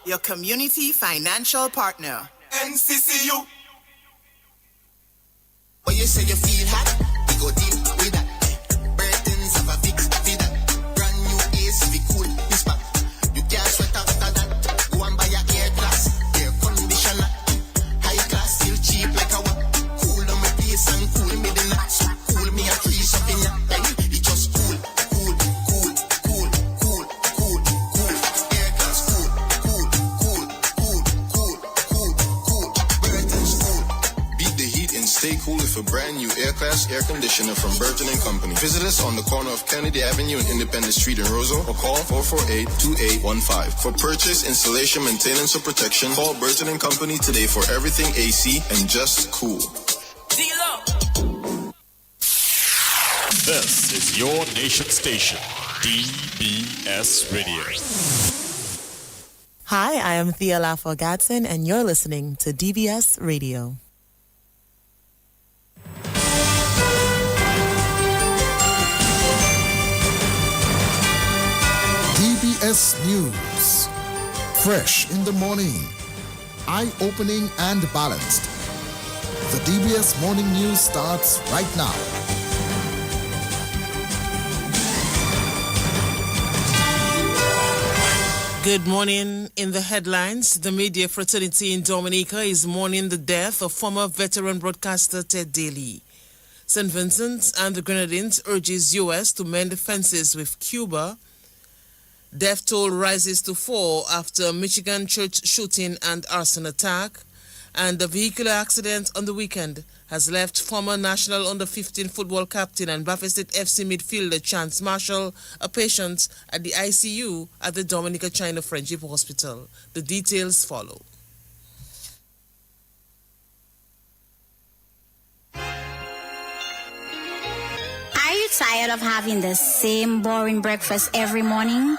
your community financial partner. NCCU. When you say you feel hot, we go deal with that. Burtons have a fix for that. Brand new AC, be cool, this spot. You can't sweat after that. Go and buy a air glass, air conditioner. High class, still cheap like a what. Cool on my place and cool me the night. So cool me a freeze up in your time. It just cool. Air glass, cool. Burtons cool. Beat the heat and stay cool with a brand new air-class air conditioner from Burton & Company. Visit us on the corner of Kennedy Avenue and Independence Street in Roseau or call 448-2815. For purchase, installation, maintenance, or protection, call Burton & Company today for everything AC and just cool. Deal up. This is your nation station, DBS Radio. Hi, I am Thea Lafo-Gatson, and you're listening to DBS Radio. DBS News. Fresh in the morning. Eye-opening and balanced. The DBS Morning News starts right now. Good morning. In the headlines, the media fraternity in Dominica is mourning the death of former veteran broadcaster Ted Daly. St. Vincent and the Grenadines urges U.S. to mend fences with Cuba. Death toll rises to 4 after Michigan church shooting and arson attack. And a vehicular accident on the weekend has left former national under-15 football captain and Buffalo State FC midfielder Chance Marshall a patient at the ICU at the Dominica China Friendship Hospital. The details follow. Are you tired of having the same boring breakfast every morning?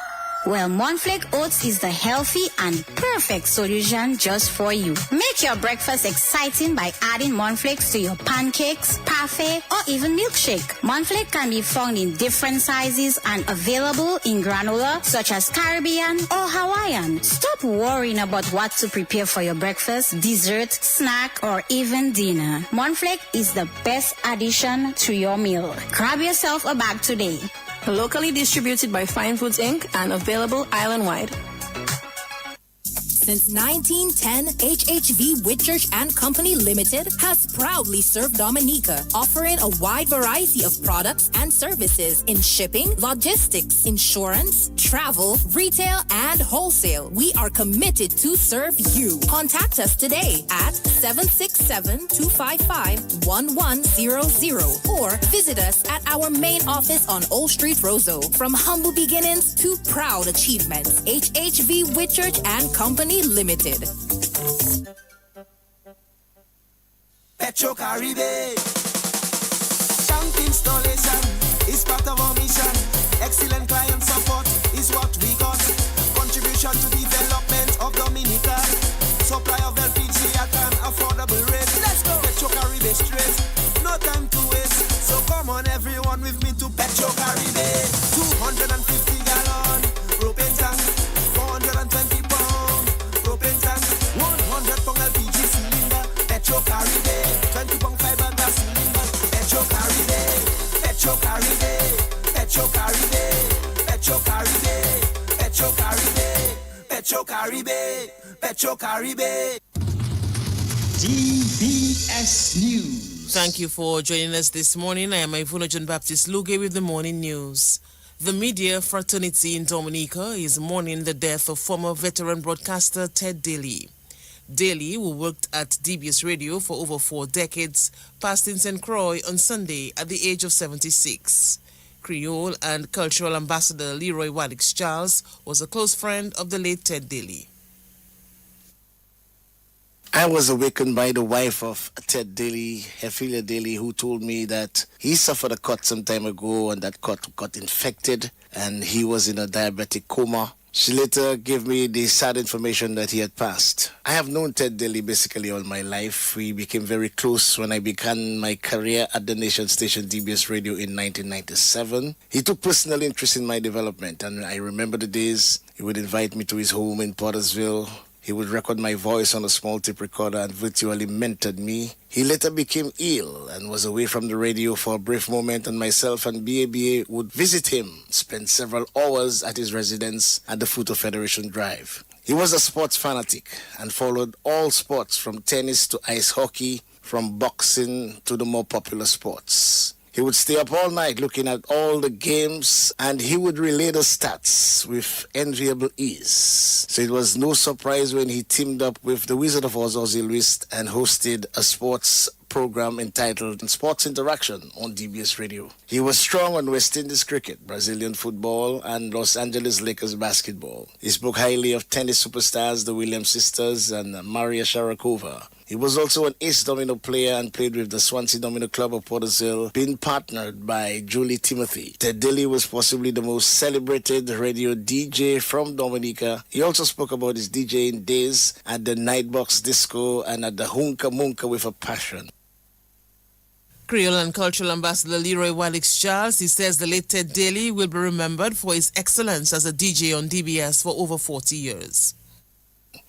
Well, Monflake Oats is the healthy and perfect solution just for you. Make your breakfast exciting by adding Monflakes to your pancakes, parfait, or even milkshake. Monflake can be found in different sizes and available in granola, such as Caribbean or Hawaiian. Stop worrying about what to prepare for your breakfast, dessert, snack, or even dinner. Monflake is the best addition to your meal. Grab yourself a bag today. Locally distributed by Fine Foods Inc. and available island-wide. Since 1910, HHV Whitchurch and Company Limited has proudly served Dominica, offering a wide variety of products and services in shipping, logistics, insurance, travel, retail, and wholesale. We are committed to serve you. Contact us today at 767-255-1100 or visit us at our main office on Old Street, Roseau. From humble beginnings to proud achievements, HHV Whitchurch and Company Limited. Petro Caribe. Tank installation is part of our mission. Excellent client support is what we got. Contribution to development of Dominica. Supply of LPG at an affordable rate. Let's go. Petro Caribe straight. No time to waste. So come on everyone with me to Petro Caribe. 250 gallon propane tank. 420 pound propane tank. 100 pound LPG cylinder. Petro Caribe. 20 pound fiberglass cylinder. Petro Caribe. Petro Caribe. Petro Caribe. Petro Caribe. Petro Caribe. Petro Caribe. Petro Caribe. DBS News. Thank you for joining us this morning. I am Ivona John Baptist Luge with the morning news. The media fraternity in Dominica is mourning the death of former veteran broadcaster Ted Daly. Daly, who worked at DBS Radio for over 4 decades, passed in St. Croix on Sunday at the age of 76. Creole and cultural ambassador Leroy Wadix Charles was a close friend of the late Ted Daly. I was awakened by the wife of Ted Daly, Ophelia Daly, who told me that he suffered a cut some time ago and that cut got infected and he was in a diabetic coma. She later gave me the sad information that he had passed. I have known Ted Daly basically all my life. We became very close when I began my career at the nation station DBS Radio in 1997. He took personal interest in my development, and I remember the days he would invite me to his home in Pottersville. He would record my voice on a small tape recorder and virtually mentored me. He later became ill and was away from the radio for a brief moment, and myself and BABA would visit him, spend several hours at his residence at the foot of Federation Drive. He was a sports fanatic and followed all sports from tennis to ice hockey, from boxing to the more popular sports. He would stay up all night looking at all the games, and he would relay the stats with enviable ease. So it was no surprise when he teamed up with the Wizard of Oz, Ozzy Lewis, and hosted a sports program entitled Sports Interaction on DBS Radio. He was strong on West Indies cricket, Brazilian football, and Los Angeles Lakers basketball. He spoke highly of tennis superstars, the Williams sisters, and Maria Sharapova. He was also an ace domino player and played with the Swansea Domino Club of Portersville, being partnered by Julie Timothy. Ted Daly was possibly the most celebrated radio DJ from Dominica. He also spoke about his DJing days at the Nightbox Disco and at the Hunka Munka with a passion. Creole and Cultural Ambassador Leroy Wadix Charles, he says the late Ted Daly will be remembered for his excellence as a DJ on DBS for over 40 years.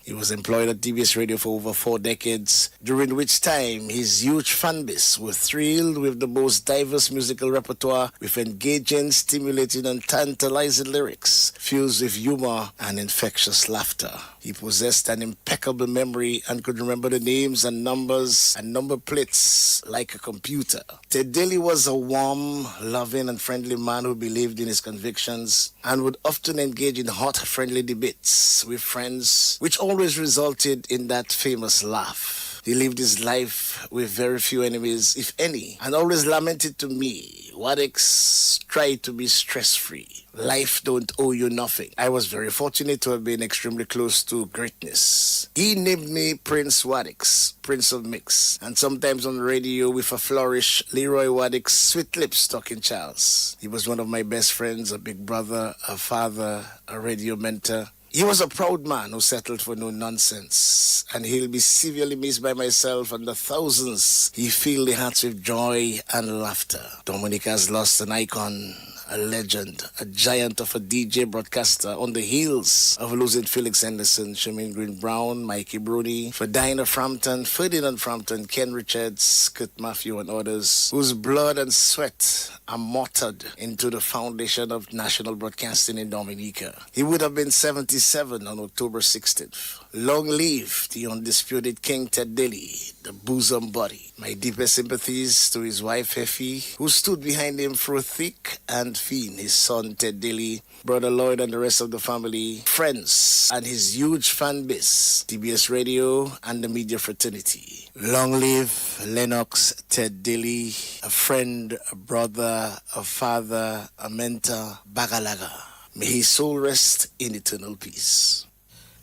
He was employed at DBS Radio for over 4 decades, during which time his huge fan base was thrilled with the most diverse musical repertoire with engaging, stimulating, and tantalizing lyrics, fused with humor and infectious laughter. He possessed an impeccable memory and could remember the names and numbers and number plates like a computer. Ted Daly was a warm, loving, and friendly man who believed in his convictions and would often engage in hot, friendly debates with friends, which always resulted in that famous laugh. He lived his life with very few enemies, if any, and always lamented to me, Wadix, try to be stress-free. Life don't owe you nothing. I was very fortunate to have been extremely close to greatness. He named me Prince Wadix, Prince of Mix, and sometimes on the radio with a flourish, Leroy Wadix, Sweet Lips Talking Charles. He was one of my best friends, a big brother, a father, a radio mentor. He was a proud man who settled for no nonsense, and he'll be severely missed by myself and the thousands he filled the hearts with joy and laughter. Dominica has lost an icon, a legend, a giant of a DJ broadcaster on the heels of losing Felix Henderson, Shamin Green Brown, Mikey Brody, Ferdinand Frampton, Ferdinand Frampton, Ken Richards, Kurt Matthew, and others, whose blood and sweat are mortared into the foundation of national broadcasting in Dominica. He would have been 77 on October 16th. Long live the undisputed King Ted Daly, the bosom buddy. My deepest sympathies to his wife Effie, who stood behind him through thick and thin, his son Ted Daly, brother Lloyd and the rest of the family, friends, and his huge fan base, DBS Radio and the media fraternity. Long live Lennox Ted Daly, a friend, a brother, a father, a mentor, Bagalaga. May his soul rest in eternal peace.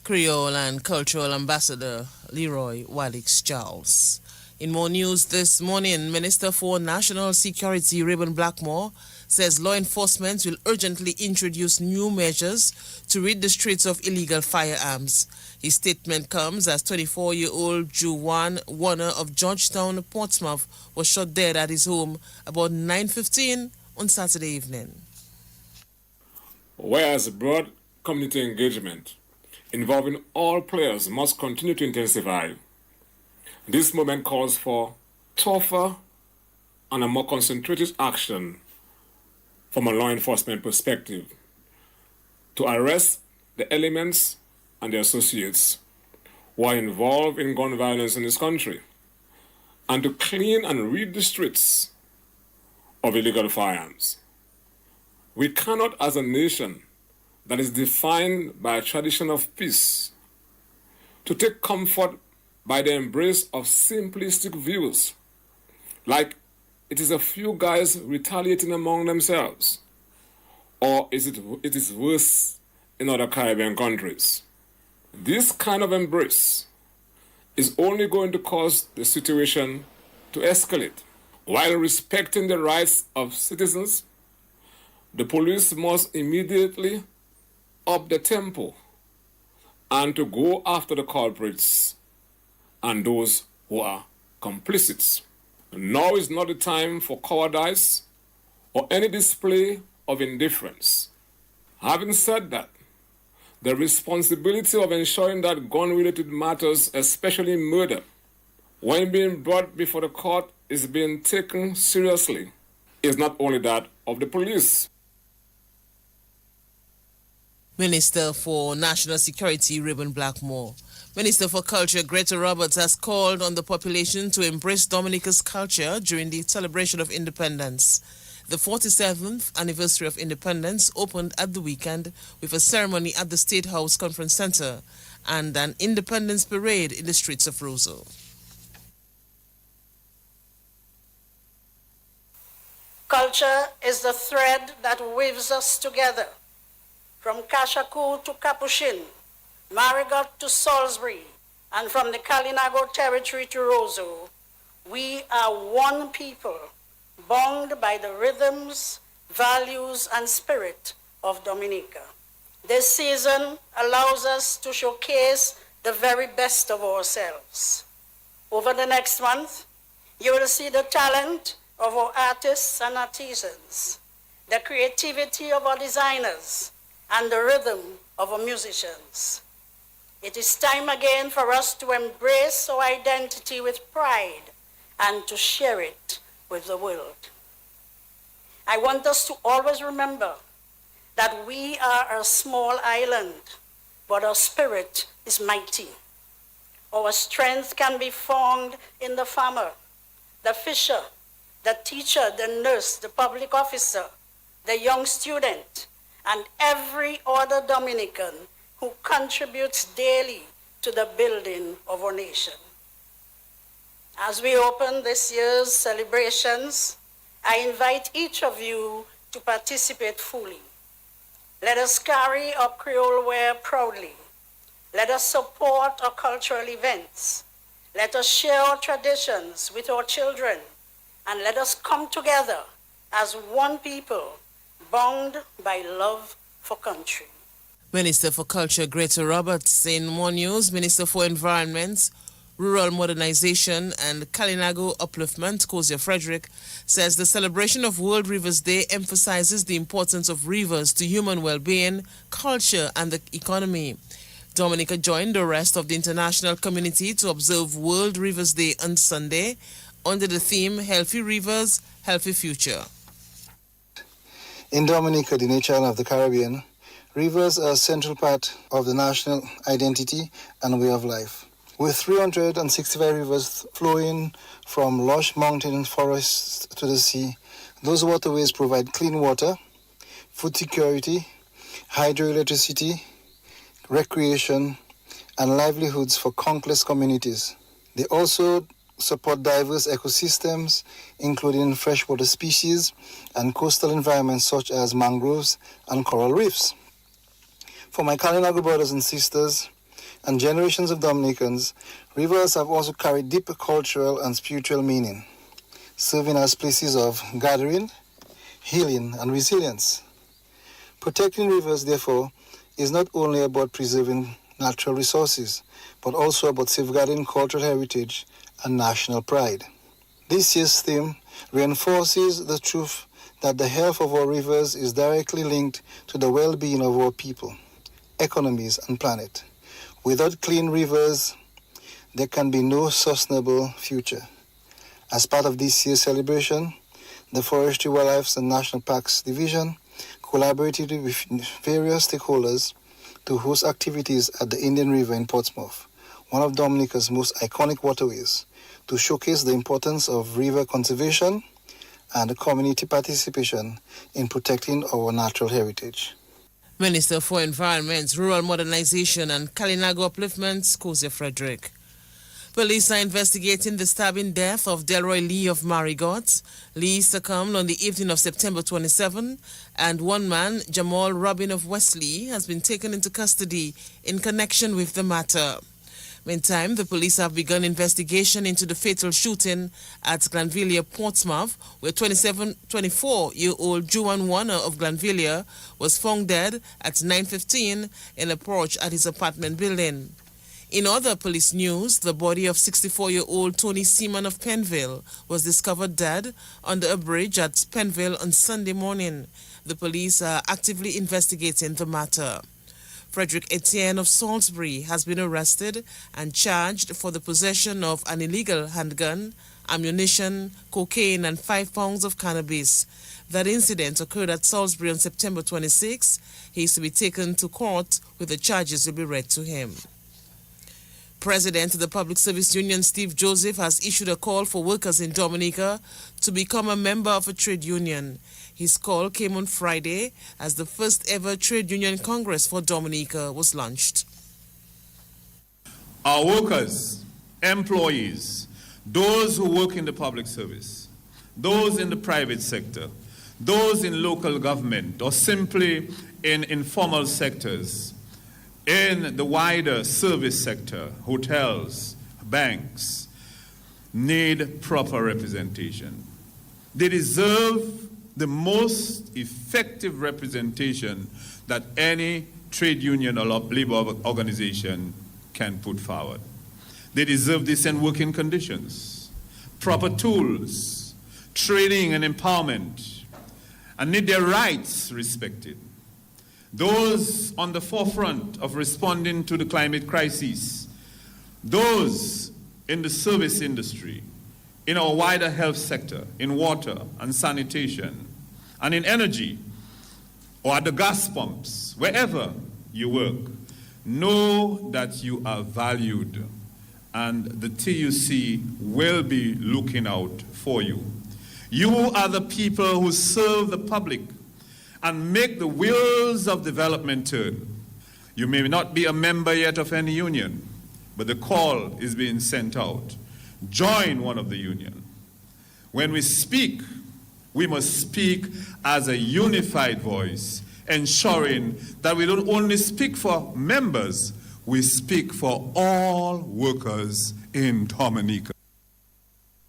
Creole and Cultural Ambassador Leroy Wadix Charles. In more news this morning, Minister for National Security Rayburn Blackmore says law enforcement will urgently introduce new measures to rid the streets of illegal firearms. His statement comes as 24-year-old Juwan Warner of Georgetown, Portsmouth, was shot dead at his home about 9:15 on Saturday evening. Whereas broad community engagement involving all players must continue to intensify, this moment calls for tougher and a more concentrated action from a law enforcement perspective to arrest the elements and their associates who are involved in gun violence in this country, and to clean and rid the streets of illegal firearms. We cannot, as a nation that is defined by a tradition of peace, to take comfort by the embrace of simplistic views, like it is a few guys retaliating among themselves, or it is worse in other Caribbean countries. This kind of embrace is only going to cause the situation to escalate. While respecting the rights of citizens, the police must immediately up the tempo and to go after the culprits and those who are complicit. Now is not the time for cowardice or any display of indifference. Having said that, the responsibility of ensuring that gun-related matters, especially murder, when being brought before the court is being taken seriously, is not only that of the police. Minister for National Security, Reuben Blackmore. Minister for Culture, Greta Roberts, has called on the population to embrace Dominica's culture during the celebration of independence. The 47th anniversary of independence opened at the weekend with a ceremony at the State House Conference Center and an independence parade in the streets of Roseau. Culture is the thread that weaves us together. From Kashaku to Capuchin, Marigot to Salisbury, and from the Kalinago territory to Roseau, we are one people, bound by the rhythms, values, and spirit of Dominica. This season allows us to showcase the very best of ourselves. Over the next month, you will see the talent of our artists and artisans, the creativity of our designers, and the rhythm of our musicians. It is time again for us to embrace our identity with pride and to share it with the world. I want us to always remember that we are a small island, but our spirit is mighty. Our strength can be found in the farmer, the fisher, the teacher, the nurse, the public officer, the young student, and every other Dominican who contributes daily to the building of our nation. As we open this year's celebrations, I invite each of you to participate fully. Let us carry our Creole wear proudly. Let us support our cultural events. Let us share our traditions with our children, and let us come together as one people, bound by love for country. Minister for Culture, Greta Roberts. In more news, Minister for Environment, Rural Modernization and Kalinago Upliftment, Kozia Frederick, says the celebration of World Rivers Day emphasizes the importance of rivers to human well-being, culture, and the economy. Dominica joined the rest of the international community to observe World Rivers Day on Sunday under the theme Healthy Rivers, Healthy Future. In Dominica, the nation of the Caribbean, rivers are a central part of the national identity and way of life. With 365 rivers flowing from lush mountain forests to the sea, those waterways provide clean water, food security, hydroelectricity, recreation, and livelihoods for countless communities. They also support diverse ecosystems, including freshwater species and coastal environments such as mangroves and coral reefs. For my Kalinago brothers and sisters and generations of Dominicans, rivers have also carried deep cultural and spiritual meaning, serving as places of gathering, healing, and resilience. Protecting rivers, therefore, is not only about preserving natural resources, but also about safeguarding cultural heritage and national pride. This year's theme reinforces the truth that the health of our rivers is directly linked to the well-being of our people, economies, and planet. Without clean rivers, there can be no sustainable future. As part of this year's celebration, the Forestry, Wildlife and National Parks Division collaborated with various stakeholders to host activities at the Indian River in Portsmouth, one of Dominica's most iconic waterways, to showcase the importance of river conservation and community participation in protecting our natural heritage. Minister for Environment, Rural Modernization and Kalinago Upliftment, Kozia Frederick. Police are investigating the stabbing death of Delroy Lee of Marigot. Lee succumbed on the evening of September 27, and one man, Jamal Robin of Wesley, has been taken into custody in connection with the matter. Meantime, the police have begun investigation into the fatal shooting at Glanvilla, Portsmouth, where 24-year-old Juan Warner of Glanvilla was found dead at 9:15 in a porch at his apartment building. In other police news, the body of 64-year-old Tony Seaman of Penville was discovered dead under a bridge at Penville on Sunday morning. The police are actively investigating the matter. Frederick Etienne of Salisbury has been arrested and charged for the possession of an illegal handgun, ammunition, cocaine, and 5 pounds of cannabis. That incident occurred at Salisbury on September 26. He is to be taken to court where the charges will be read to him. President of the Public Service Union, Steve Joseph, has issued a call for workers in Dominica to become a member of a trade union. His call came on Friday as the first ever Trade Union Congress for Dominica was launched. Our workers, employees, those who work in the public service, those in the private sector, those in local government or simply in informal sectors, in the wider service sector, hotels, banks, need proper representation. They deserve the most effective representation that any trade union or labor organization can put forward. They deserve decent working conditions, proper tools, training and empowerment, and need their rights respected. Those on the forefront of responding to the climate crisis, those in the service industry, in our wider health sector, in water and sanitation, and in energy, or at the gas pumps, wherever you work, know that you are valued and the TUC will be looking out for you. You are the people who serve the public and make the wheels of development turn. You may not be a member yet of any union, but the call is being sent out. Join one of the union. When we speak, we must speak as a unified voice, ensuring that we don't only speak for members, we speak for all workers in Dominica.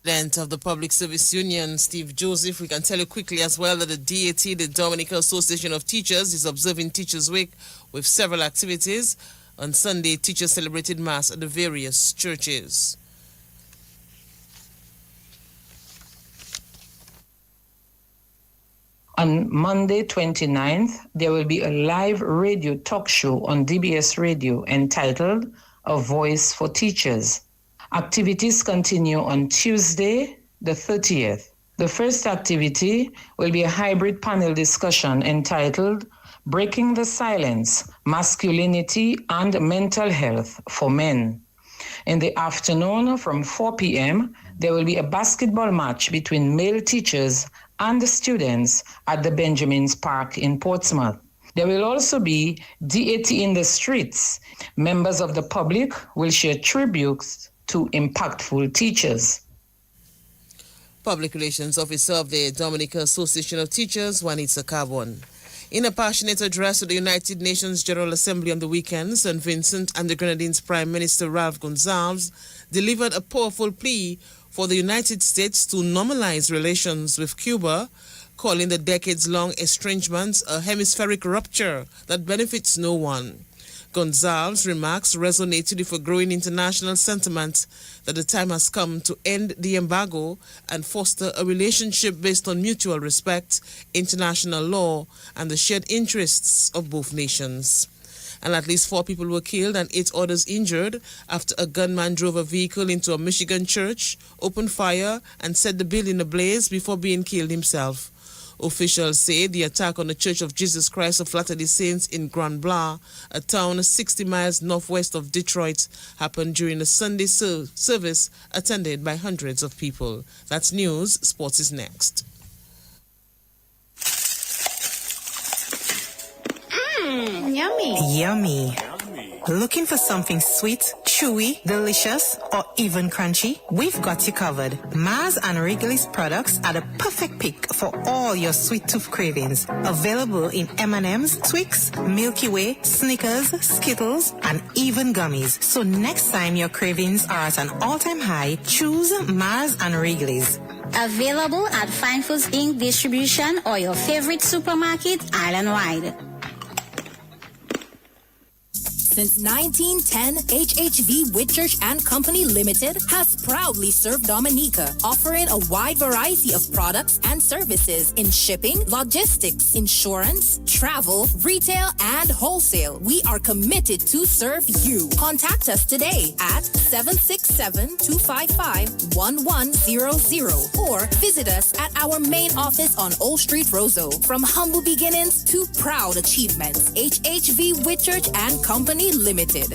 President of the Public Service Union, Steve Joseph, we can tell you quickly as well that the DAT, the Dominica Association of Teachers, is observing Teachers Week with several activities. On Sunday, teachers celebrated Mass at the various churches. On Monday 29th, there will be a live radio talk show on DBS Radio entitled A Voice for Teachers. Activities continue on Tuesday, the 30th. The first activity will be a hybrid panel discussion entitled Breaking the Silence, Masculinity and Mental Health for Men. In the afternoon from 4 p.m., there will be a basketball match between male teachers and the students at the Benjamin's Park in Portsmouth. There will also be DAT in the streets. Members of the public will share tributes to impactful teachers. Public Relations Officer of the Dominica Association of Teachers, Juanita Carbon. In a passionate address to the United Nations General Assembly on the weekend, St. Vincent and the Grenadines Prime Minister Ralph Gonsalves delivered a powerful plea for the United States to normalize relations with Cuba, calling the decades-long estrangement a hemispheric rupture that benefits no one. Gonsalves' remarks resonated with a growing international sentiment that the time has come to end the embargo and foster a relationship based on mutual respect, international law, and the shared interests of both nations. And at least 4 people were killed and 8 others injured after a gunman drove a vehicle into a Michigan church, opened fire, and set the building ablaze before being killed himself. Officials say the attack on the Church of Jesus Christ of Latter-day Saints in Grand Blanc, a town 60 miles northwest of Detroit, happened during a Sunday service attended by hundreds of people. That's news. Sports is next. Yummy. Yummy. Looking for something sweet, chewy, delicious, or even crunchy? We've got you covered. Mars and Wrigley's products are the perfect pick for all your sweet tooth cravings. Available in M&M's, Twix, Milky Way, Snickers, Skittles, and even gummies. So next time your cravings are at an all-time high, choose Mars and Wrigley's. Available at Fine Foods Inc. distribution or your favorite supermarket island-wide. Since 1910, HHV Whitchurch and Company Limited has proudly served Dominica, offering a wide variety of products and services in shipping, logistics, insurance, travel, retail, and wholesale. We are committed to serve you. Contact us today at 767-255-1100 or visit us at our main office on Old Street, Roseau. From humble beginnings to proud achievements, HHV Whitchurch and Company Limited.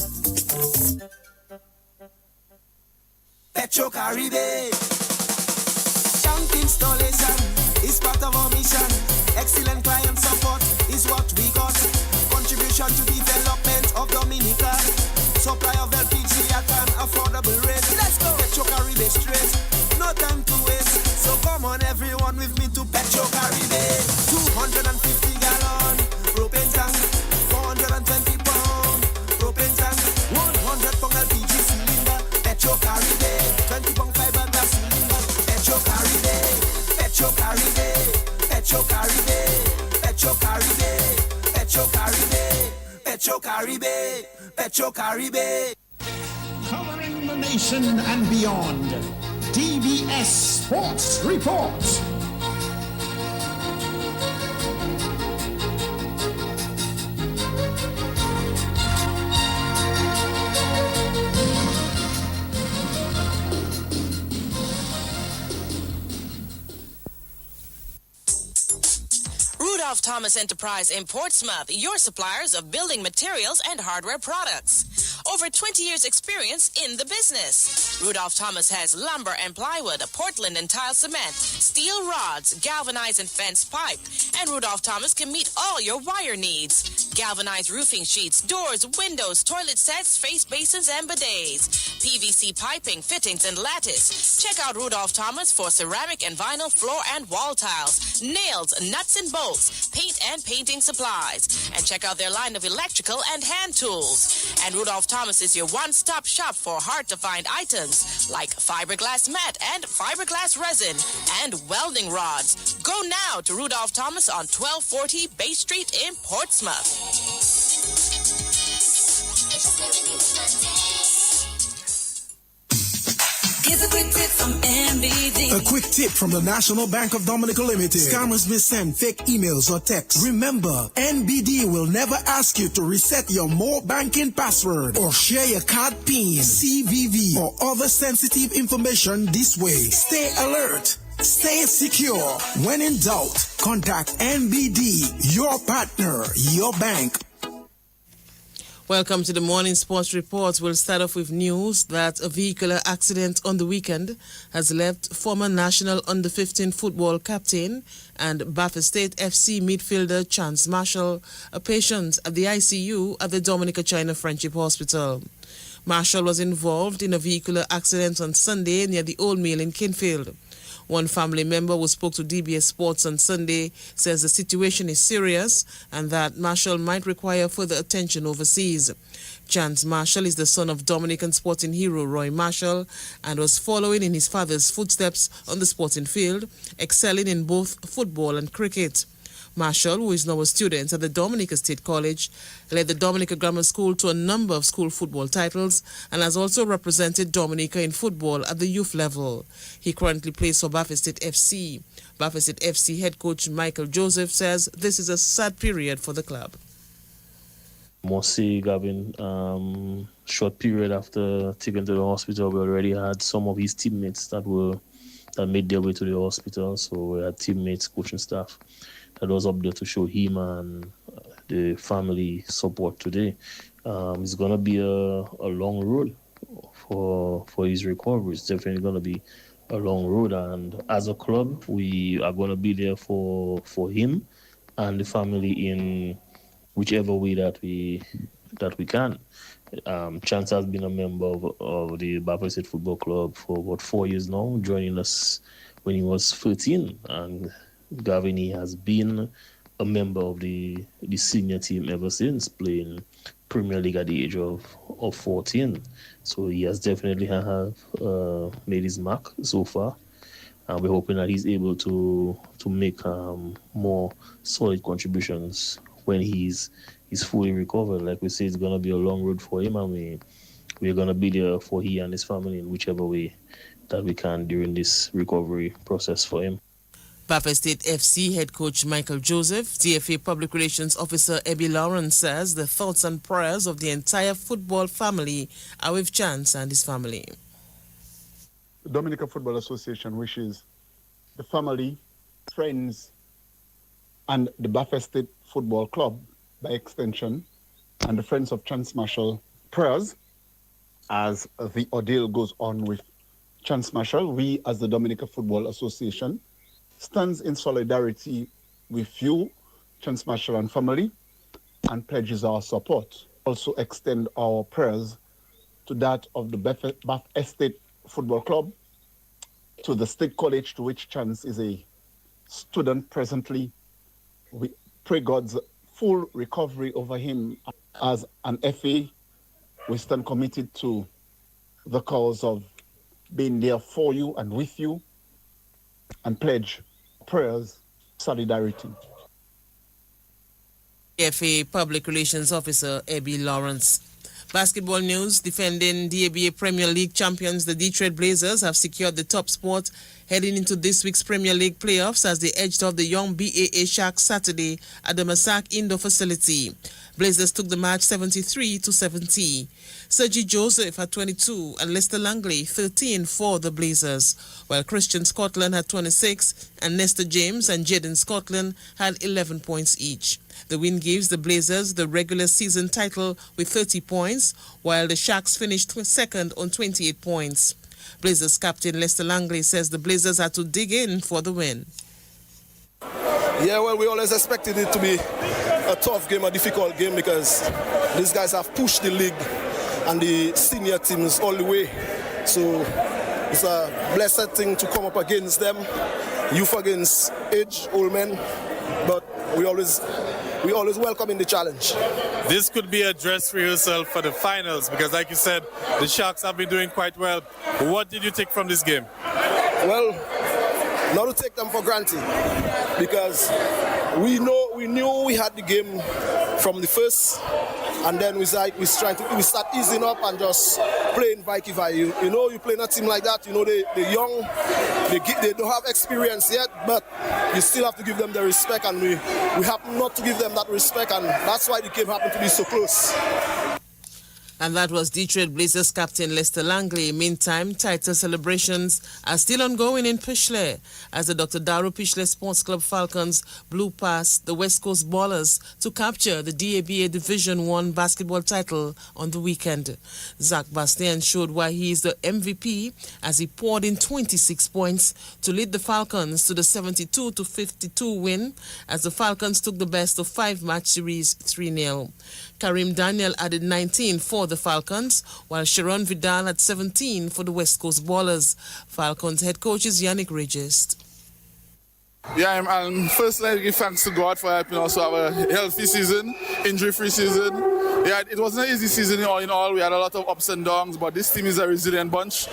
Petro Caribe. Tank installation is part of our mission. Excellent client support is what we got. Contribution to development of Dominica. Supply of LPG at an affordable rate. Let's go. Petro Caribe straight. No time to waste. So come on everyone with me to Petro Caribe. 250 gallon propane tank. 420 pound propane tank. 100 pound LPG cylinder. Petro Caribe. 20 pound fiberglass cylinder. Petro Caribe. Petro Caribe. Petro Caribe. Petro Caribe. Petro Caribe. Petro Caribe. Petro Caribe. Covering the nation and beyond. DBS Sports Report. Rudolph Thomas Enterprise in Portsmouth, your suppliers of building materials and hardware products. Over 20 years experience in the business. Rudolph Thomas has lumber and plywood, Portland and tile cement, steel rods, galvanized and fenced pipe. And Rudolph Thomas can meet all your wire needs. Galvanized roofing sheets, doors, windows, toilet sets, face basins, and bidets. PVC piping, fittings, and lattice. Check out Rudolph Thomas for ceramic and vinyl floor and wall tiles, nails, nuts and bolts, paint and painting supplies. And check out their line of electrical and hand tools. And Rudolph Thomas is your one-stop shop for hard-to-find items like fiberglass mat and fiberglass resin and welding rods. Go now to Rudolph Thomas on 1240 Bay Street in Portsmouth. Here's a quick tip from NBD. A quick tip from the National Bank of Dominica Limited. Scammers may send fake emails or texts. Remember, NBD will never ask you to reset your more banking password or share your card PIN, CVV, or other sensitive information this way. Stay alert. Stay secure. When in doubt, contact NBD, your partner, your bank. Welcome to the morning sports reports. We'll start off with news that a vehicular accident on the weekend has left former national under-15 football captain and Bath State FC midfielder Chance Marshall a patient at the ICU at the Dominica China Friendship Hospital. Marshall was involved in a vehicular accident on Sunday near the Old Mill in Kinfield. One family member who spoke to DBS Sports on Sunday says the situation is serious and that Marshall might require further attention overseas. Chance Marshall is the son of Dominican sporting hero Roy Marshall and was following in his father's footsteps on the sporting field, excelling in both football and cricket. Marshall, who is now a student at the Dominica State College, led the Dominica Grammar School to a number of school football titles and has also represented Dominica in football at the youth level. He currently plays for Bath State FC. Bath State FC head coach Michael Joseph says this is a sad period for the club. Mostly, Gavin, short period after taken to the hospital, we already had some of his teammates that made their way to the hospital. So we had teammates, coaching staff that was up there to show him and the family support today. It's going to be a long road for his recovery. It's definitely going to be a long road. And as a club, we are going to be there for him and the family in whichever way that we that we can. Chance has been a member of the Baffa State Football Club for about 4 years now, joining us when he was 13. And Gavin, he has been a member of the senior team ever since, playing Premier League at the age of 14. So he has definitely made his mark so far. And we're hoping that he's able to make more solid contributions when he's fully recovered. Like we say, it's going to be a long road for him, and we're going to be there for he and his family in whichever way that we can during this recovery process for him. Baffa State FC head coach Michael Joseph, DFA Public Relations Officer Ebby Lawrence says the thoughts and prayers of the entire football family are with Chance and his family. The Dominica Football Association wishes the family, friends, and the Baffa State Football Club, by extension, and the friends of Chance Marshall prayers as the ordeal goes on with Chance Marshall. We, as the Dominica Football Association, stands in solidarity with you, Chance Marshall and family, and pledges our support. Also extend our prayers to that of the Bath Estate Football Club, to the State College to which Chance is a student presently. We pray God's full recovery over him. As an FA, we stand committed to the cause of being there for you and with you, and pledge prayers, solidarity. FA Public Relations Officer Ebby Lawrence. Basketball news: defending DABA Premier League champions, the Detroit Blazers have secured the top spot heading into this week's Premier League playoffs as they edged off the young BAA Sharks Saturday at the Massac Indoor Facility. Blazers took the match 73-70. Sergi Joseph had 22 and Lester Langley 13 for the Blazers, while Christian Scotland had 26 and Nestor James and Jaden Scotland had 11 points each. The win gives the Blazers the regular season title with 30 points, while the Sharks finished second on 28 points. Blazers captain Lester Langley says the Blazers had to dig in for the win. Yeah, well, we always expected it to be a tough game, a difficult game, because these guys have pushed the league and the senior teams all the way. So it's a blessed thing to come up against them, youth against age, old men. But we always welcome in the challenge. This could be a dress rehearsal for the finals, because like you said, the Sharks have been doing quite well. What did you take from this game? Well, not to take them for granted, because we knew we had the game from the first, and then we start easing up and just playing Vikivai. You know, you play a team like that, you know, they're young, they don't have experience yet, but you still have to give them the respect, and we happen not to give them that respect, and that's why the game happened to be so close. And that was Detroit Blazers captain Lester Langley. Meantime, title celebrations are still ongoing in Pishley as the Dr. Daru Pishley Sports Club Falcons blew past the West Coast Ballers to capture the DABA Division 1 basketball title on the weekend. Zach Bastien showed why he is the MVP as he poured in 26 points to lead the Falcons to the 72-52 win as the Falcons took the best of 5-match series 3-0. Karim Daniel added 19 for the Falcons, while Sharon Vidal had 17 for the West Coast Ballers. Falcons head coach is Yannick Regist. Yeah, I'm first like give thanks to God for helping us to have a healthy season, injury-free season. Yeah, it wasn't an easy season in all. We had a lot of ups and downs, but this team is a resilient bunch.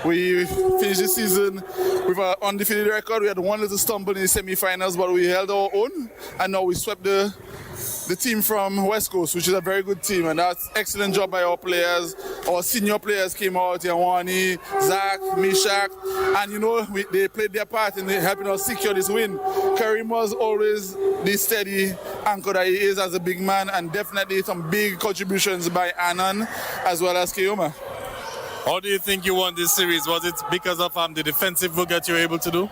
We finished the season with an undefeated record. We had one little stumble in the semi-finals, but we held our own, and now we swept the team from West Coast, which is a very good team, and that's excellent job by our players. Our senior players came out, Yawani, Zach, Mishak, and you know, they played their part in helping us secure this win. Karim was always the steady anchor that he is as a big man, and definitely some big contributions by Annan as well as Keoma. How do you think you won this series? Was it because of the defensive work that you were able to do?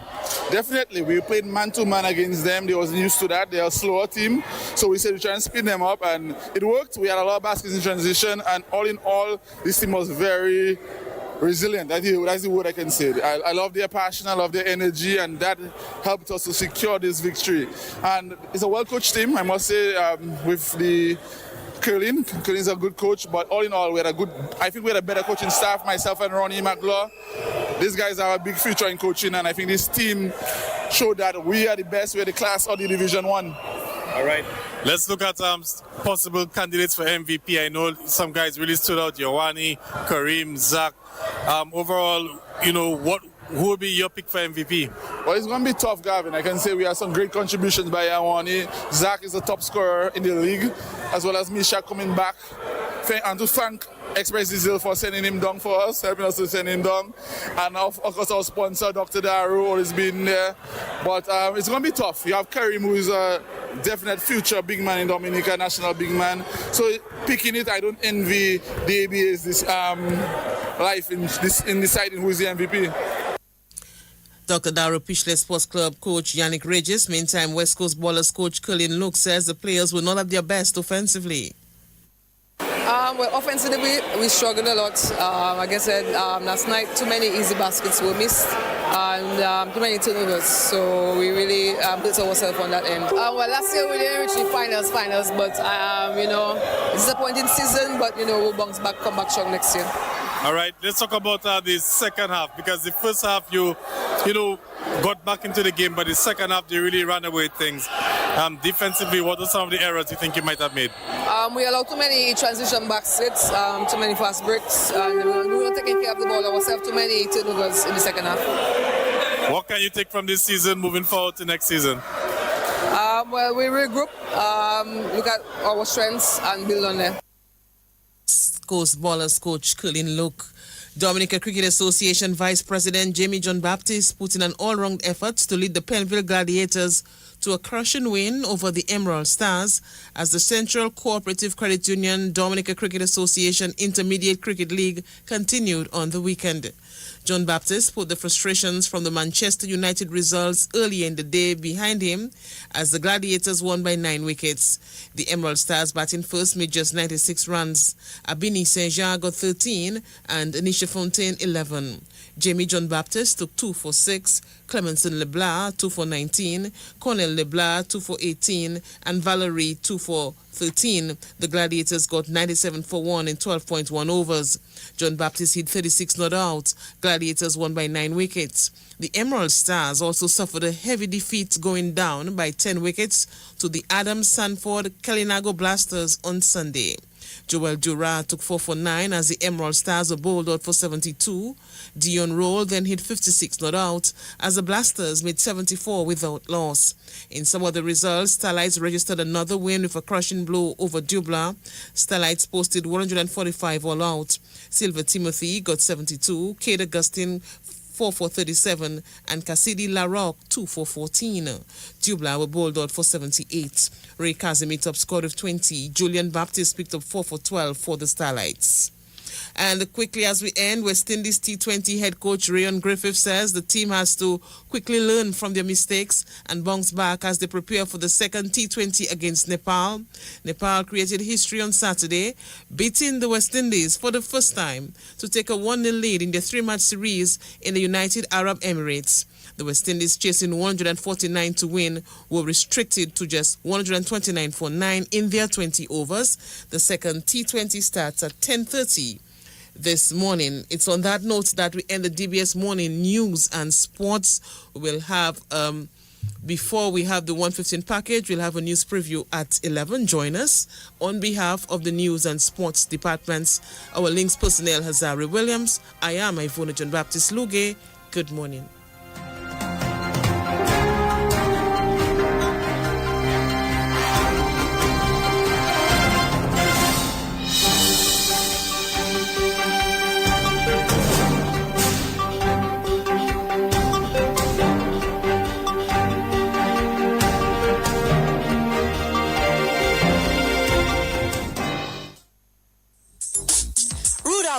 Definitely. We played man-to-man against them. They wasn't used to that. They're a slower team. So we said we try and spin them up, and it worked. We had a lot of baskets in transition, and all in all, this team was very resilient. That's the word I can say. I love their passion, I love their energy, and that helped us to secure this victory. And it's a well-coached team, I must say, with the Curlin. Curlin's a good coach, but all in all, I think we had a better coaching staff, myself and Ronnie McLaw. These guys have a big future in coaching, and I think this team showed that we are the best, we are the class of the Division 1. All right. Let's look at possible candidates for MVP. I know some guys really stood out, Yawani, Kareem, Zach. Overall, who will be your pick for MVP? Well, it's going to be tough, Gavin. I can say we have some great contributions by Yawani. Zach is the top scorer in the league, as well as Misha coming back. And to thank Express Diesel for sending him down for us, helping us to send him down. And of course our sponsor, Dr. Daru, always been there. But it's going to be tough. You have Karim, who is a definite future big man in Dominica, national big man. So picking it, I don't envy the ABA's this life in deciding who is the MVP. Dr. Daru Pishley Sports Club coach Yannick Regis. Meantime, West Coast Ballers coach Colin Luke says the players were not at their best offensively. Well, offensively, we struggled a lot. Like I said, last night, too many easy baskets were missed and too many turnovers. So we really built ourselves on that end. Well, last year we didn't reach the finals, but, disappointing season, but, we'll bounce back, come back strong next year. All right, let's talk about the second half, because the first half you got back into the game, but the second half you really ran away with things. Defensively, what are some of the errors you think you might have made? We allowed too many transition baskets, too many fast breaks, and we were taking care of the ball ourselves, too many turnovers in the second half. What can you take from this season moving forward to next season? Well, we regroup, look at our strengths and build on them. Coast Ballers coach Colin Luke. Dominica Cricket Association Vice President Jamie John Baptist put in an all-round effort to lead the Penville Gladiators to a crushing win over the Emerald Stars as the Central Cooperative Credit Union Dominica Cricket Association Intermediate Cricket League continued on the weekend. John Baptist put the frustrations from the Manchester United results earlier in the day behind him as the Gladiators won by 9 wickets. The Emerald Stars batting first made just 96 runs. Abini Saint-Jean got 13 and Anisha Fontaine 11. Jamie John Baptist took 2 for 6, Clemenson Leblanc 2 for 19, Cornel Leblanc 2 for 18, and Valerie 2 for 13. The Gladiators got 97 for 1 in 12.1 overs. John Baptist hit 36 not out. Gladiators won by 9 wickets. The Emerald Stars also suffered a heavy defeat, going down by 10 wickets to the Adams Sanford Kalinago Blasters on Sunday. Joel Dura took 4 for 9 as the Emerald Stars were bowled out for 72. Dion Roll then hit 56 not out as the Blasters made 74 without loss. In some of the results, Starlights registered another win with a crushing blow over Dubla. Starlights posted 145 all out. Silver Timothy got 72, Kate Augustine 4 for 37, and Cassidy Larocque 2 for 14. Dubla were bowled out for 78. Ray Kazimi top scored with 20. Julian Baptist picked up 4 for 12 for the Starlights. And quickly as we end, West Indies T20 head coach Rayon Griffith says the team has to quickly learn from their mistakes and bounce back as they prepare for the second T20 against Nepal. Nepal created history on Saturday, beating the West Indies for the first time to take a 1-0 lead in their 3-match series in the United Arab Emirates. The West Indies, chasing 149 to win, were restricted to just 129 for 9 in their 20 overs. The second T20 starts at 10:30 this morning. It's on that note that we end the DBS morning news and sports. We'll have, before we have the 1:15 package, we'll have a news preview at 11. Join us. On behalf of the news and sports departments, our links personnel, Hazari Williams, I am Ivona John Baptist Luge. Good morning.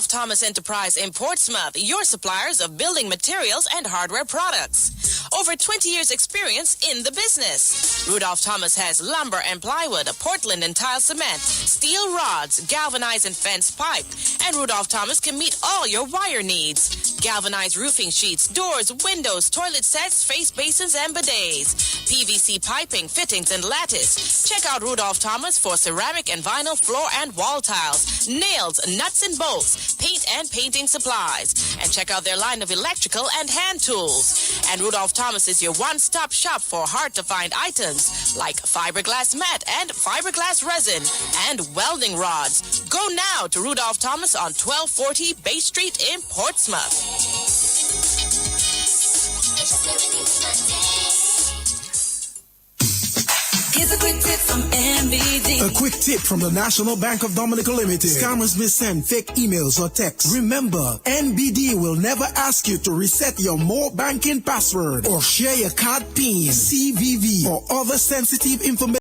Thomas Enterprise in Portsmouth, your suppliers of building materials and hardware products. Over 20 years experience in the business. Rudolph Thomas has lumber and plywood, Portland and tile cement, steel rods, galvanized and fence pipe, and Rudolph Thomas can meet all your wire needs. galvanized roofing sheets, doors, windows, toilet sets, face basins, and bidets, PVC piping, fittings, and lattice. Check out Rudolph Thomas for ceramic and vinyl floor and wall tiles, nails, nuts and bolts, paint and painting supplies. And check out their line of electrical and hand tools. And Rudolph Thomas is your one-stop shop for hard-to-find items like fiberglass mat and fiberglass resin and welding rods. Go now to Rudolph Thomas on 1240 Bay Street in Portsmouth. Here's a quick tip from MBD. A quick tip from the National Bank of Dominica Limited. Scammers may send fake emails or texts. Remember, NBD will never ask you to reset your more banking password or share your card PIN, CVV, or other sensitive information